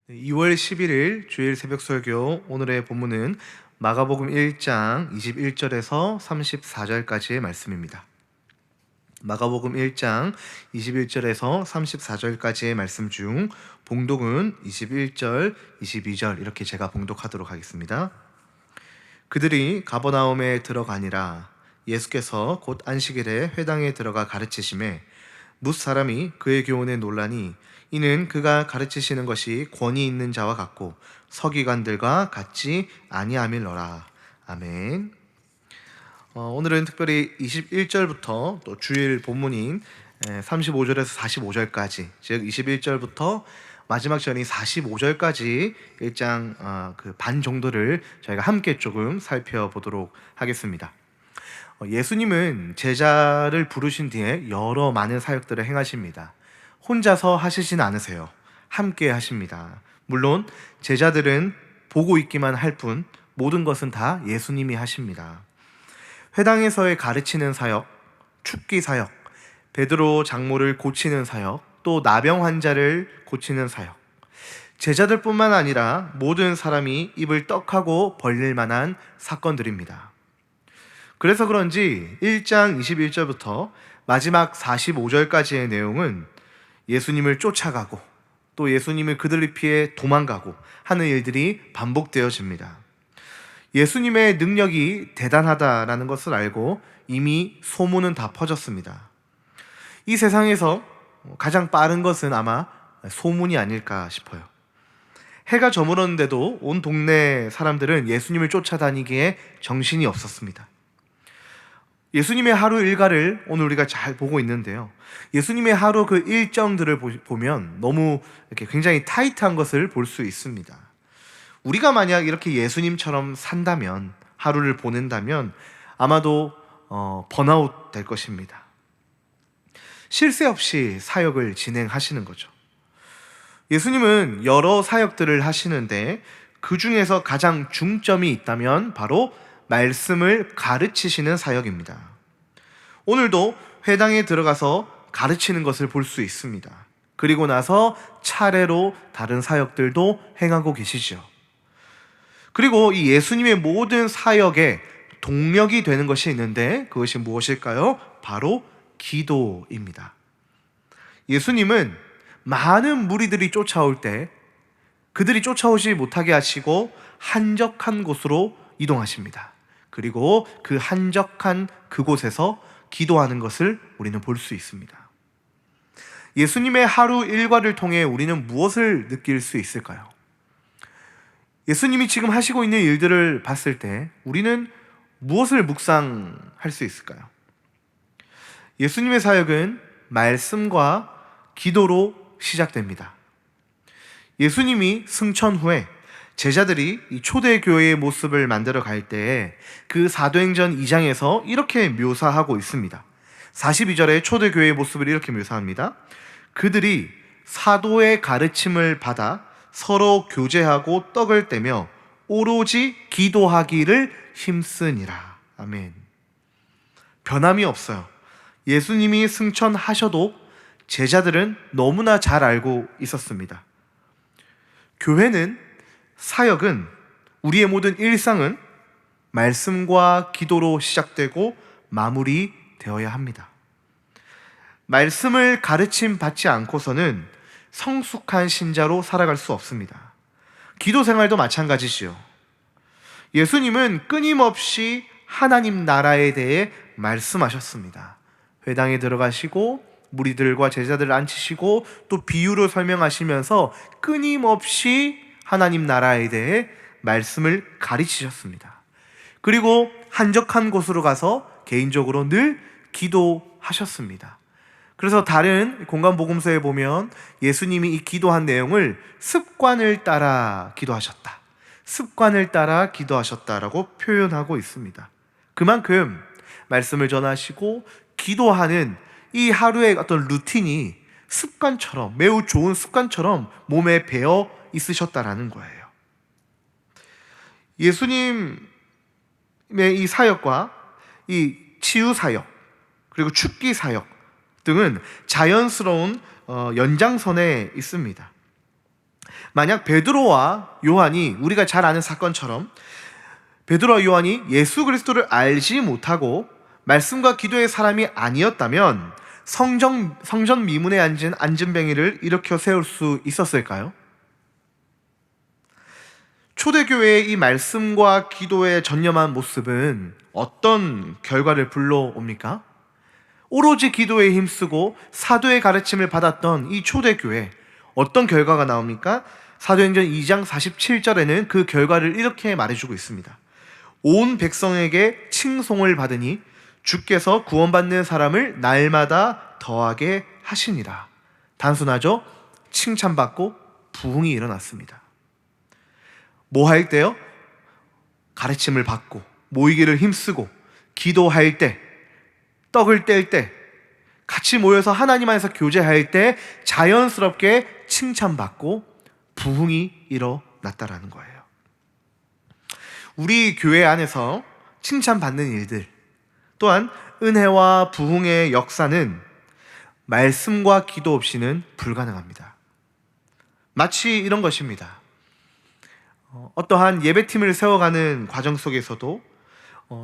2월 11일 주일 새벽 설교. 오늘의 본문은 마가복음 1장 21절에서 34절까지의 말씀입니다. 마가복음 1장 21절에서 34절까지의 말씀 중 봉독은 21절, 22절 이렇게 제가 봉독하도록 하겠습니다. 그들이 가버나움에 들어가니라. 예수께서 곧 안식일에 회당에 들어가 가르치심에 뭇 사람이 그의 교훈에 놀라니 이는 그가 가르치시는 것이 권위 있는 자와 같고 서기관들과 같지 아니함일러라. 아멘. 오늘은 특별히 21절부터 또 주일 본문인 35절에서 45절까지, 즉 21절부터 마지막 절인 45절까지 1장 그 반 정도를 저희가 함께 조금 살펴보도록 하겠습니다. 예수님은 제자를 부르신 뒤에 여러 많은 사역들을 행하십니다. 혼자서 하시진 않으세요. 함께 하십니다. 물론 제자들은 보고 있기만 할 뿐 모든 것은 다 예수님이 하십니다. 회당에서의 가르치는 사역, 축기 사역, 베드로 장모를 고치는 사역, 또 나병 환자를 고치는 사역, 제자들뿐만 아니라 모든 사람이 입을 떡하고 벌릴 만한 사건들입니다. 그래서 그런지 1장 21절부터 마지막 45절까지의 내용은 예수님을 쫓아가고 또 예수님을 그들을 피해 도망가고 하는 일들이 반복되어집니다. 예수님의 능력이 대단하다라는 것을 알고 이미 소문은 다 퍼졌습니다. 이 세상에서 가장 빠른 것은 아마 소문이 아닐까 싶어요. 해가 저물었는데도 온 동네 사람들은 예수님을 쫓아다니기에 정신이 없었습니다. 예수님의 하루 일과를 오늘 우리가 잘 보고 있는데요. 예수님의 하루 그 일정들을 보면 너무 이렇게 굉장히 타이트한 것을 볼 수 있습니다. 우리가 만약 이렇게 예수님처럼 산다면, 하루를 보낸다면 아마도 번아웃 될 것입니다. 쉴 새 없이 사역을 진행하시는 거죠. 예수님은 여러 사역들을 하시는데 그 중에서 가장 중점이 있다면 바로 말씀을 가르치시는 사역입니다. 오늘도 회당에 들어가서 가르치는 것을 볼 수 있습니다. 그리고 나서 차례로 다른 사역들도 행하고 계시죠. 그리고 이 예수님의 모든 사역에 동력이 되는 것이 있는데 그것이 무엇일까요? 바로 기도입니다. 예수님은 많은 무리들이 쫓아올 때 그들이 쫓아오지 못하게 하시고 한적한 곳으로 이동하십니다. 그리고 그 한적한 그곳에서 기도하는 것을 우리는 볼 수 있습니다. 예수님의 하루 일과를 통해 우리는 무엇을 느낄 수 있을까요? 예수님이 지금 하시고 있는 일들을 봤을 때 우리는 무엇을 묵상할 수 있을까요? 예수님의 사역은 말씀과 기도로 시작됩니다. 예수님이 승천 후에 제자들이 이 초대교회의 모습을 만들어 갈 때에 그 사도행전 2장에서 이렇게 묘사하고 있습니다. 42절에 초대교회의 모습을 이렇게 묘사합니다. 그들이 사도의 가르침을 받아 서로 교제하고 떡을 떼며 오로지 기도하기를 힘쓰니라. 아멘. 변함이 없어요. 예수님이 승천하셔도 제자들은 너무나 잘 알고 있었습니다. 교회는, 사역은, 우리의 모든 일상은 말씀과 기도로 시작되고 마무리되어야 합니다. 말씀을 가르침 받지 않고서는 성숙한 신자로 살아갈 수 없습니다. 기도 생활도 마찬가지지요. 예수님은 끊임없이 하나님 나라에 대해 말씀하셨습니다. 회당에 들어가시고 무리들과 제자들을 앉히시고 또 비유로 설명하시면서 끊임없이 하나님 나라에 대해 말씀을 가르치셨습니다. 그리고 한적한 곳으로 가서 개인적으로 늘 기도하셨습니다. 그래서 다른 공간복음서에 보면 예수님이 이 기도한 내용을 습관을 따라 기도하셨다, 습관을 따라 기도하셨다라고 표현하고 있습니다. 그만큼 말씀을 전하시고 기도하는 이 하루의 어떤 루틴이 습관처럼, 매우 좋은 습관처럼 몸에 배어 있으셨다라는 거예요. 예수님의 이 사역과 이 치유 사역, 그리고 축기 사역 등은 자연스러운 연장선에 있습니다. 만약 베드로와 요한이, 우리가 잘 아는 사건처럼 베드로와 요한이 예수 그리스도를 알지 못하고 말씀과 기도의 사람이 아니었다면 성전 미문에 앉은 안진뱅이를 일으켜 세울 수 있었을까요? 초대교회의 이 말씀과 기도에 전념한 모습은 어떤 결과를 불러옵니까? 오로지 기도에 힘쓰고 사도의 가르침을 받았던 이 초대교회, 어떤 결과가 나옵니까? 사도행전 2장 47절에는 그 결과를 이렇게 말해주고 있습니다. 온 백성에게 칭송을 받으니 주께서 구원받는 사람을 날마다 더하게 하시니라. 단순하죠? 칭찬받고 부흥이 일어났습니다. 뭐 할 때요? 가르침을 받고 모이기를 힘쓰고 기도할 때, 떡을 뗄 때, 같이 모여서 하나님 안에서 교제할 때 자연스럽게 칭찬받고 부흥이 일어났다라는 거예요. 우리 교회 안에서 칭찬받는 일들, 또한 은혜와 부흥의 역사는 말씀과 기도 없이는 불가능합니다. 마치 이런 것입니다. 어떠한 예배팀을 세워가는 과정 속에서도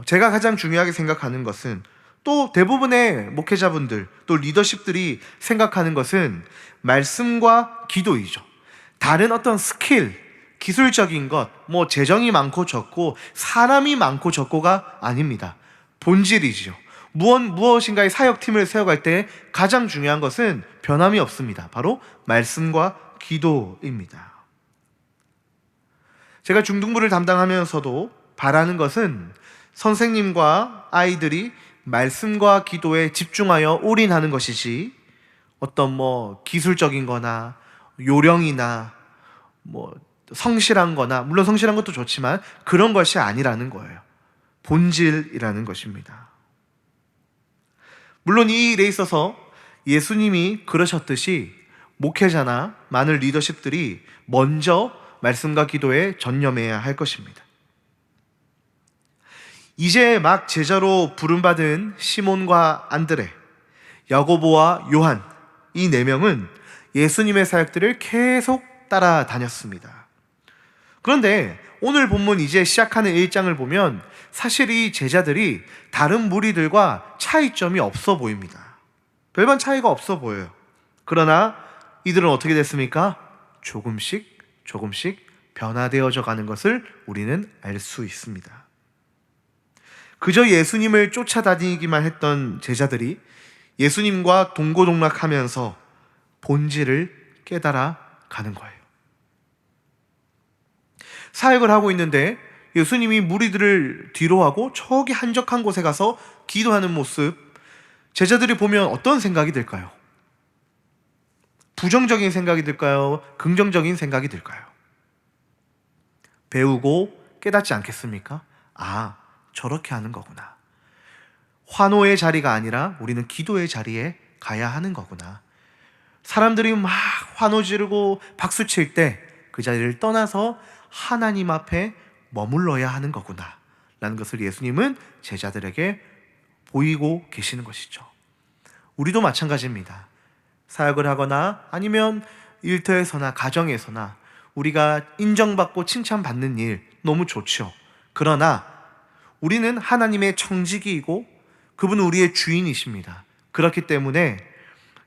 제가 가장 중요하게 생각하는 것은, 또 대부분의 목회자분들, 또 리더십들이 생각하는 것은 말씀과 기도이죠. 다른 어떤 스킬, 기술적인 것, 재정이 많고 적고 사람이 많고 적고가 아닙니다. 본질이지요. 무엇인가의 사역팀을 세워갈 때 가장 중요한 것은 변함이 없습니다. 바로 말씀과 기도입니다. 제가 중등부를 담당하면서도 바라는 것은 선생님과 아이들이 말씀과 기도에 집중하여 올인하는 것이지, 어떤 기술적인 거나 요령이나 성실한 거나, 물론 성실한 것도 좋지만 그런 것이 아니라는 거예요. 본질이라는 것입니다. 물론 이 일에 있어서 예수님이 그러셨듯이 목회자나 많은 리더십들이 먼저 말씀과 기도에 전념해야 할 것입니다. 이제 막 제자로 부름받은 시몬과 안드레, 야고보와 요한, 이 4명은 예수님의 사역들을 계속 따라다녔습니다. 그런데 오늘 본문 이제 시작하는 1장을 보면 사실 이 제자들이 다른 무리들과 차이점이 없어 보입니다. 별반 차이가 없어 보여요. 그러나 이들은 어떻게 됐습니까? 조금씩 변화되어져 가는 것을 우리는 알 수 있습니다. 그저 예수님을 쫓아다니기만 했던 제자들이 예수님과 동고동락하면서 본질을 깨달아 가는 거예요. 사역을 하고 있는데 예수님이 무리들을 뒤로하고 저기 한적한 곳에 가서 기도하는 모습, 제자들이 보면 어떤 생각이 들까요? 부정적인 생각이 들까요? 긍정적인 생각이 들까요? 배우고 깨닫지 않겠습니까? 아, 저렇게 하는 거구나. 환호의 자리가 아니라 우리는 기도의 자리에 가야 하는 거구나. 사람들이 막 환호 지르고 박수 칠 때 그 자리를 떠나서 하나님 앞에 머물러야 하는 거구나 라는 것을 예수님은 제자들에게 보이고 계시는 것이죠. 우리도 마찬가지입니다. 사역을 하거나 아니면 일터에서나 가정에서나 우리가 인정받고 칭찬받는 일 너무 좋죠. 그러나 우리는 하나님의 청지기이고 그분은 우리의 주인이십니다. 그렇기 때문에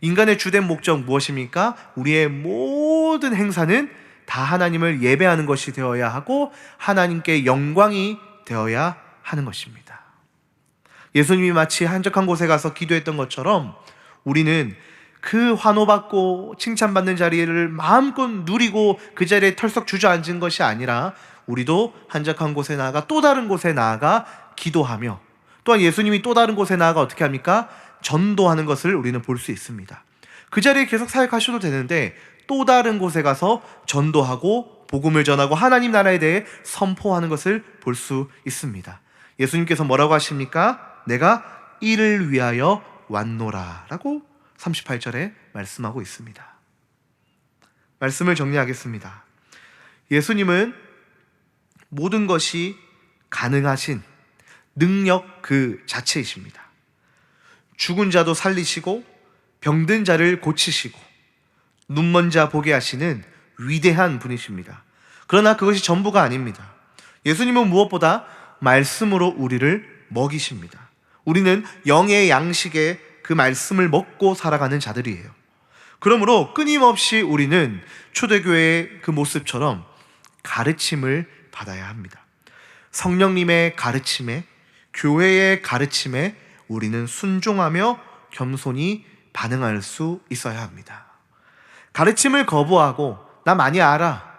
인간의 주된 목적 무엇입니까? 우리의 모든 행사는 다 하나님을 예배하는 것이 되어야 하고 하나님께 영광이 되어야 하는 것입니다. 예수님이 마치 한적한 곳에 가서 기도했던 것처럼 우리는 그 환호받고 칭찬받는 자리를 마음껏 누리고 그 자리에 털썩 주저앉은 것이 아니라 우리도 한적한 곳에 나아가 또 다른 곳에 나아가 기도하며, 또한 예수님이 또 다른 곳에 나아가 어떻게 합니까? 전도하는 것을 우리는 볼 수 있습니다. 그 자리에 계속 사역하셔도 되는데 또 다른 곳에 가서 전도하고 복음을 전하고 하나님 나라에 대해 선포하는 것을 볼 수 있습니다. 예수님께서 뭐라고 하십니까? 내가 이를 위하여 왔노라 라고 38절에 말씀하고 있습니다. 말씀을 정리하겠습니다. 예수님은 모든 것이 가능하신 능력 그 자체이십니다. 죽은 자도 살리시고 병든 자를 고치시고 눈먼 자 보게 하시는 위대한 분이십니다. 그러나 그것이 전부가 아닙니다. 예수님은 무엇보다 말씀으로 우리를 먹이십니다. 우리는 영의 양식의 그 말씀을 먹고 살아가는 자들이에요. 그러므로 끊임없이 우리는 초대교회의 그 모습처럼 가르침을 받아야 합니다. 성령님의 가르침에, 교회의 가르침에 우리는 순종하며 겸손히 반응할 수 있어야 합니다. 가르침을 거부하고 나 많이 알아,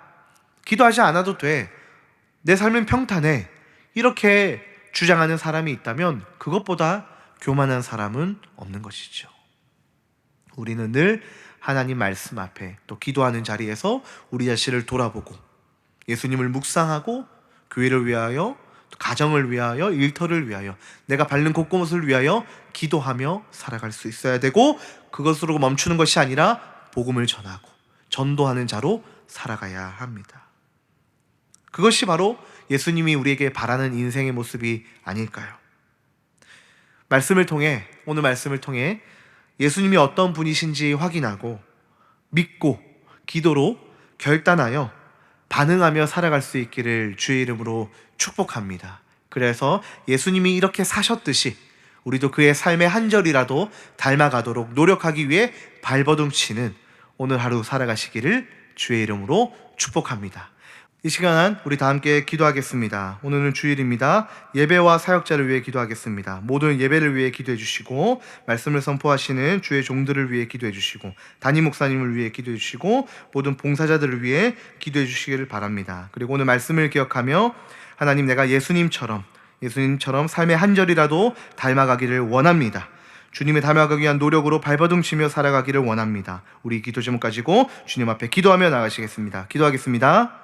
기도하지 않아도 돼, 내 삶은 평탄해, 이렇게 주장하는 사람이 있다면 그것보다 교만한 사람은 없는 것이죠. 우리는 늘 하나님 말씀 앞에 또 기도하는 자리에서 우리 자신을 돌아보고 예수님을 묵상하고 교회를 위하여, 가정을 위하여, 일터를 위하여, 내가 밟는 곳곳을 위하여 기도하며 살아갈 수 있어야 되고, 그것으로 멈추는 것이 아니라 복음을 전하고 전도하는 자로 살아가야 합니다. 그것이 바로 예수님이 우리에게 바라는 인생의 모습이 아닐까요? 오늘 말씀을 통해 예수님이 어떤 분이신지 확인하고 믿고 기도로 결단하여 반응하며 살아갈 수 있기를 주의 이름으로 축복합니다. 그래서 예수님이 이렇게 사셨듯이 우리도 그의 삶의 한 절이라도 닮아가도록 노력하기 위해 발버둥치는 오늘 하루 살아가시기를 주의 이름으로 축복합니다. 이 시간 우리 다 함께 기도하겠습니다. 오늘은 주일입니다. 예배와 사역자를 위해 기도하겠습니다. 모든 예배를 위해 기도해 주시고, 말씀을 선포하시는 주의 종들을 위해 기도해 주시고, 담임 목사님을 위해 기도해 주시고, 모든 봉사자들을 위해 기도해 주시기를 바랍니다. 그리고 오늘 말씀을 기억하며 하나님, 내가 예수님처럼 삶의 한 절이라도 닮아가기를 원합니다. 주님의 닮아가기 위한 노력으로 발버둥치며 살아가기를 원합니다. 우리 기도 제목 가지고 주님 앞에 기도하며 나가시겠습니다. 기도하겠습니다.